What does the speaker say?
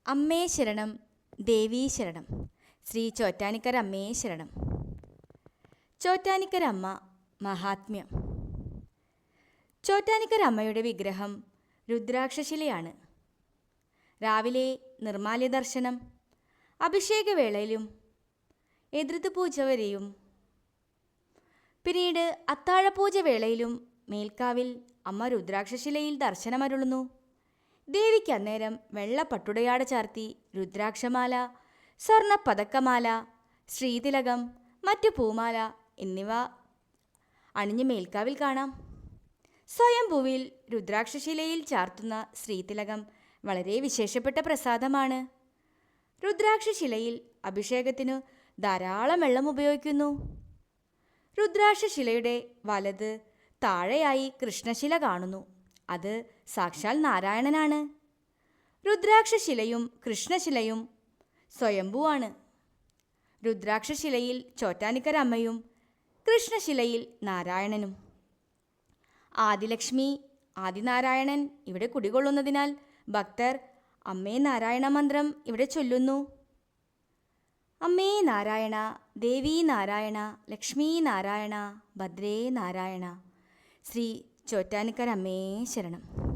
അമ്മേ ശരണം, ദേവീ ശരണം, ശ്രീ ചോറ്റാനിക്കര അമ്മേ ശരണം. ചോറ്റാനിക്കര അമ്മ മഹാത്മ്യം. ചോറ്റാനിക്കര അമ്മയുടെ വിഗ്രഹം രുദ്രാക്ഷശിലയാണ്. രാവിലെ നിർമ്മാല്യ ദർശനം, അഭിഷേകവേളയിലും എതിർത്തുപൂജ വരെയും പിന്നീട് അത്താഴപൂജ വേളയിലും മേൽക്കാവിൽ അമ്മ രുദ്രാക്ഷശിലയിൽ ദർശനമരുളുന്നു. ദേവിക്ക് അന്നേരം വെള്ള പട്ടുടയാട ചാർത്തി രുദ്രാക്ഷമാല, സ്വർണ്ണ പതക്കമാല, ശ്രീതിലകം, മറ്റു പൂമാല എന്നിവ അണിഞ്ഞ് മേൽക്കാവിൽ കാണാം. സ്വയംഭൂവിൽ രുദ്രാക്ഷശിലയിൽ ചാർത്തുന്ന ശ്രീതിലകം വളരെ വിശേഷപ്പെട്ട പ്രസാദമാണ്. രുദ്രാക്ഷശിലയിൽ അഭിഷേകത്തിനു ധാരാളം വെള്ളം ഉപയോഗിക്കുന്നു. രുദ്രാക്ഷശിലയുടെ വലത് താഴെയായി കൃഷ്ണശില കാണുന്നു. അത് സാക്ഷാൽ നാരായണനാണ്. രുദ്രാക്ഷശിലയും കൃഷ്ണശിലയും സ്വയംഭൂവാണ്. രുദ്രാക്ഷശിലയിൽ ചോറ്റാനിക്കര അമ്മയും കൃഷ്ണശിലയിൽ നാരായണനും. ആദിലക്ഷ്മി, ആദിനാരായണൻ ഇവിടെ കുടികൊള്ളുന്നതിനാൽ ഭക്തർ അമ്മേ നാരായണ മന്ത്രം ഇവിടെ ചൊല്ലുന്നു. അമ്മേ നാരായണ, ദേവീ നാരായണ, ലക്ഷ്മീ നാരായണ, ഭദ്രേ നാരായണ. ശ്രീ ചോറ്റാനിക്കര അമ്മേ ശരണം.